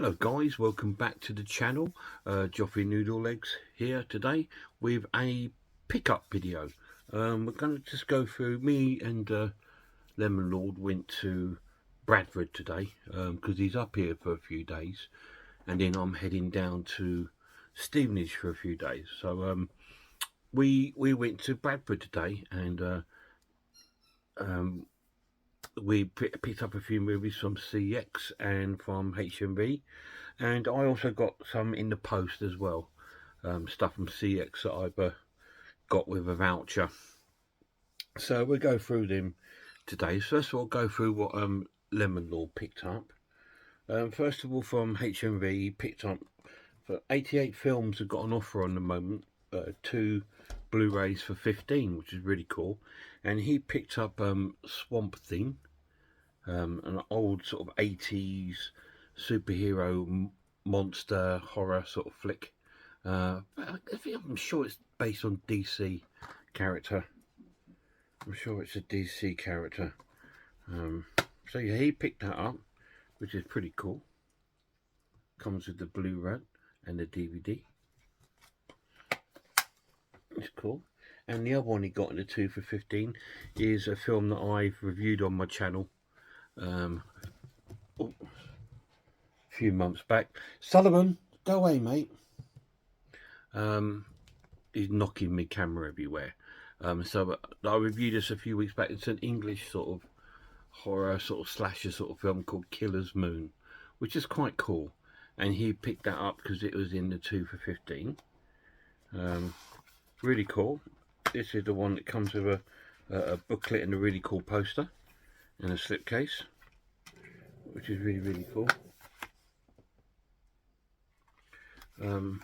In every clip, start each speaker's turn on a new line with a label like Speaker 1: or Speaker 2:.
Speaker 1: Hello guys, welcome back to the channel. Joffrey Noodle Legs here today with a pickup video. We're going to just go through, me and Lemon Lord went to Bradford today because he's up here for a few days, and then I'm heading down to Stevenage for a few days. So we went to Bradford today, and we picked up a few movies from CX and from Hmv, and I also got some in the post as well, stuff from CX that I've got with a voucher. So we'll go through them today. So first of all, go through what Lemon Lord picked up. First of all, from Hmv, he picked up for 88 films have got an offer on the moment, 2 Blu-rays for 15, which is really cool. And he picked up Swamp Thing, an old sort of 80s superhero monster horror sort of flick. I'm sure it's based on DC character. I'm sure it's a DC character. So yeah, he picked that up, which is pretty cool. Comes with the Blu-ray and the DVD. It's cool. And the other one he got in the 2 for 15 is a film that I've reviewed on my channel a few months back. Sullivan, go away, mate. He's knocking me camera everywhere. So I reviewed this a few weeks back. It's an English sort of horror sort of slasher sort of film called Killer's Moon, which is quite cool. And he picked that up because it was in the 2 for 15. Really cool. This is the one that comes with a booklet and a really cool poster and a slipcase, which is really cool. The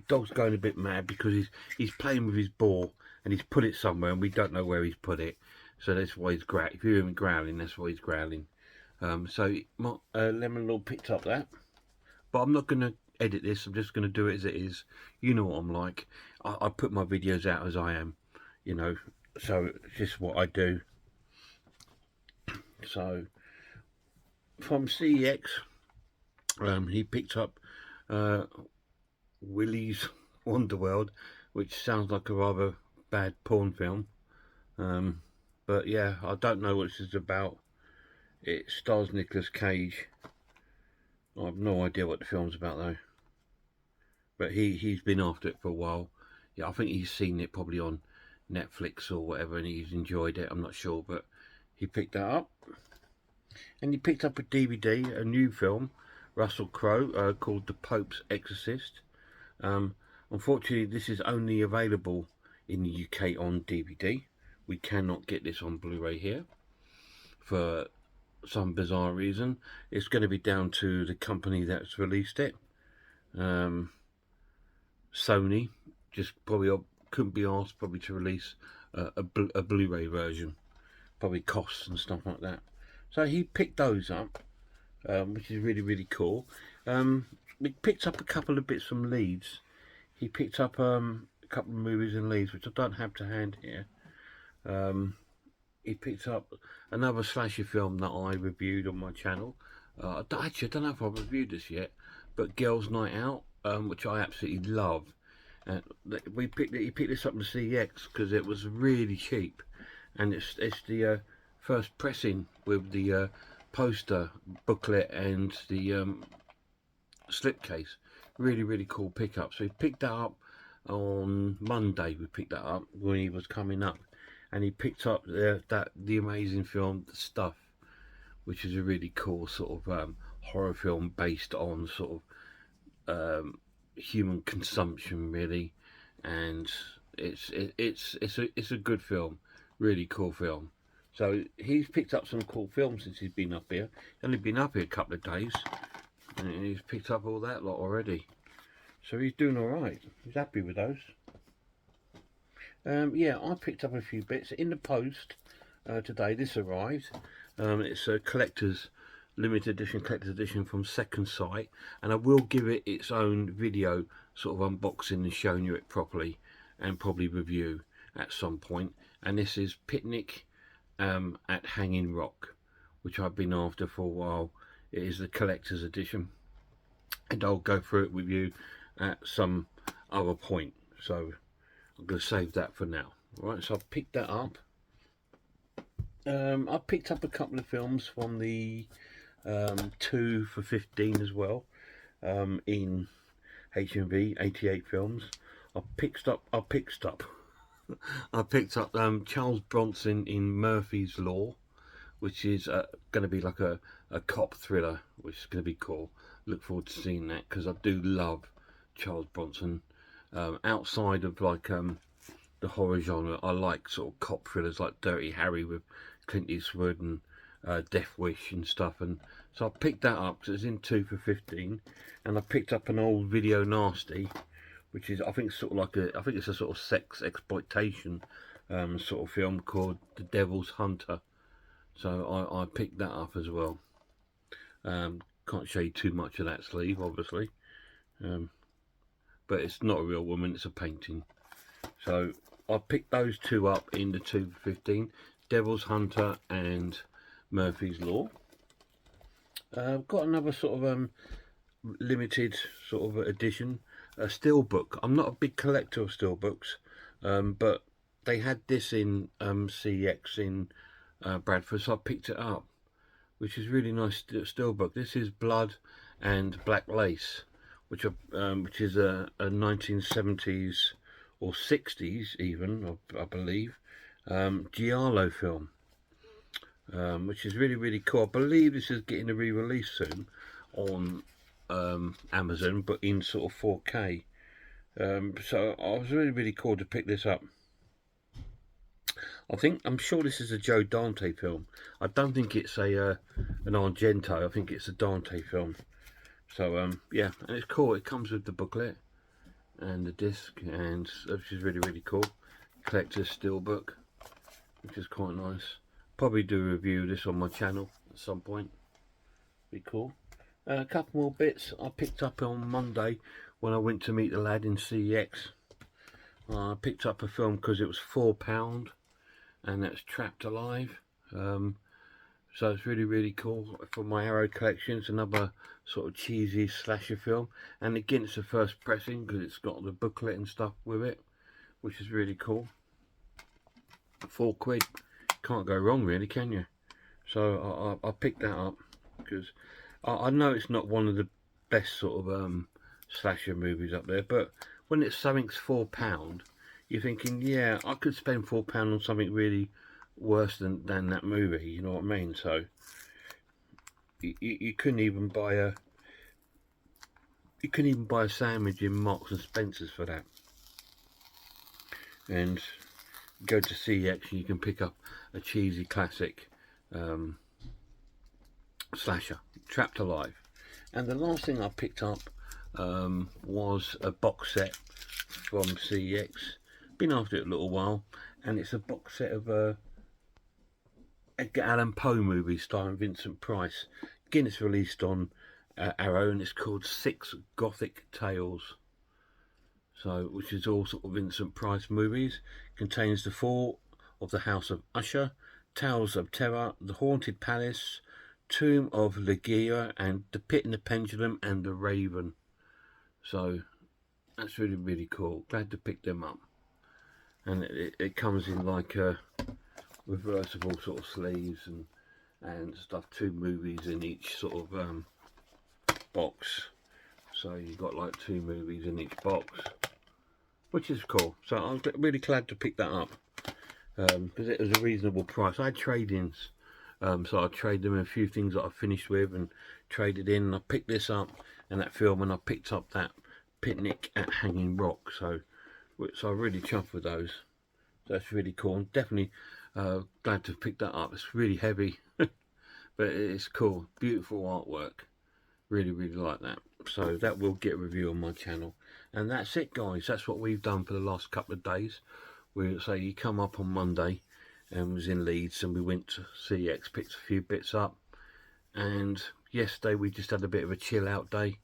Speaker 1: dog's going a bit mad because he's playing with his ball and he's put it somewhere and we don't know where he's put it, so that's why he's growling. If you hear him growling, that's why he's growling. So Lemon Lord picked up that, but I'm not going to edit this. I'm just going to do it as it is. You know what I'm like. I put my videos out as I am, you know, so it's just what I do. So from CX, he picked up Willies Underworld, which sounds like a rather bad porn film, but yeah, I don't know what this is about. It stars Nicolas Cage. I have no idea what the film's about though, but he's been after it for a while. Yeah, I think he's seen it probably on Netflix or whatever and he's enjoyed it. I'm not sure, but he picked that up. And he picked up a DVD, a new film, Russell Crowe, called The Pope's Exorcist. Unfortunately, this is only available in the UK on DVD. We cannot get this on Blu-ray here for some bizarre reason. It's going to be down to the company that's released it. Sony just probably couldn't be asked probably to release a Blu-ray version. Probably costs and stuff like that. So he picked those up, which is really cool. We picked up a couple of bits from Leeds. He picked up a couple of movies in Leeds, which I don't have to hand here. He picked up another slasher film that I reviewed on my channel. Actually, I don't know if I've reviewed this yet, but Girls' Night Out, which I absolutely love. He picked this up in CX because it was really cheap, and it's the first pressing with the poster, booklet, and the slipcase. Really cool pickup. So he picked that up on Monday. We picked that up when he was coming up, and he picked up the amazing film The Stuff, which is a really cool sort of horror film based on sort of human consumption, really, and it's a good film, really cool film. So he's picked up some cool films since he's been up here. He's only been up here a couple of days, and he's picked up all that lot already. So he's doing all right. He's happy with those. Yeah, I picked up a few bits in the post today. This arrived. It's a limited edition from Second Sight, and I will give it its own video sort of unboxing and showing you it properly, and probably review at some point. And this is Picnic at Hanging Rock, which I've been after for a while. It is the collector's edition. and I'll go through it with you at some other point. So I'm going to save that for now. Right, so I picked that up. I picked up a couple of films from the 2 for 15 as well, in Hmv 88 films. I picked up Charles Bronson in Murphy's Law, which is going to be like a cop thriller, which is going to be cool. Look forward to seeing that, because I do love Charles Bronson. Outside of like the horror genre, I like sort of cop thrillers like Dirty Harry with Clint Eastwood and Death Wish and stuff. And so I picked that up because it's in 2 for 15, and I picked up an old Video Nasty, which is, I think, sort of like I think it's a sort of sex exploitation sort of film called The Devil's Hunter. So I picked that up as well. Can't show you too much of that sleeve, obviously, but it's not a real woman, it's a painting. So I picked those two up in the 2 for 15, Devil's Hunter and Murphy's Law. I've got another sort of limited sort of edition, a Steelbook. I'm not a big collector of Steelbooks, but they had this in CX in Bradford, so I picked it up, which is really nice Steelbook. This is Blood and Black Lace, which is a 1970s or 60s even, I believe, giallo film, which is really cool. I believe this is getting a re-release soon on Amazon, but in sort of 4K. So I was really cool to pick this up. I'm sure this is a Joe Dante film. I don't think it's a an Argento. I think it's a Dante film. So yeah, and it's cool. It comes with the booklet and the disc, and which is really cool. Collector's Steelbook, which is quite nice. Probably do a review of this on my channel at some point. Be cool. A couple more bits I picked up on Monday when I went to meet the lad in CX. I picked up a film because it was £4, and that's Trapped Alive. So it's really cool for my Arrow collection. It's another sort of cheesy slasher film, and again it's the first pressing because it's got the booklet and stuff with it, which is really cool. £4, can't go wrong really, can you? So I picked that up because I know it's not one of the best sort of slasher movies up there, but when it's something's £4, you're thinking, yeah, I could spend £4 on something really worse than that movie, you know what I mean? So you couldn't even buy a sandwich in Marks and Spencer's for that. And go to CX and you can pick up a cheesy classic slasher, Trapped Alive. And the last thing I picked up was a box set from CX. Been after it a little while, and it's a box set of Edgar Allan Poe movies starring Vincent Price. Again, it's released on Arrow, and it's called 6 Gothic Tales. So, which is all sort of Vincent Price movies. Contains The Fall of the House of Usher, Tales of Terror, The Haunted Palace, Tomb of Ligeia, and The Pit and the Pendulum, and The Raven. So that's really cool. Glad to pick them up. And it comes in like reversible sort of sleeves and stuff. 2 movies in each sort of box. So you've got like 2 movies in each box, which is cool. So I'm really glad to pick that up because it was a reasonable price. I had trade-ins, so I traded them in a few things that I finished with and traded in. And I picked this up and that film, and I picked up that Picnic at Hanging Rock. So I'm really chuffed with those. So that's really cool. I'm definitely glad to pick that up. It's really heavy, but it's cool. Beautiful artwork. Really like that. So that will get a review on my channel. And that's it, guys. That's what we've done for the last couple of days. We say you come up on Monday and was in Leeds, and we went to CX, picked a few bits up. And yesterday we just had a bit of a chill out day.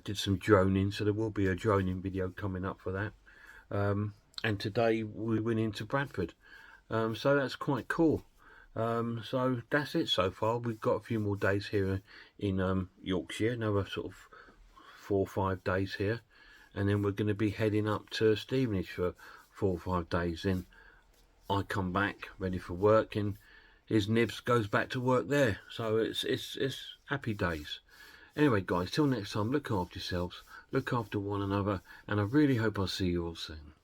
Speaker 1: Did some droning, so there will be a droning video coming up for that. And today we went into Bradford, so that's quite cool. So that's it so far. We've got a few more days here in Yorkshire, another sort of 4 or 5 days here, and then we're going to be heading up to Stevenage for 4 or 5 days. Then I come back ready for work, and his nibs goes back to work there. So it's happy days. Anyway, guys, till next time, look after yourselves, look after one another, and I really hope I'll see you all soon.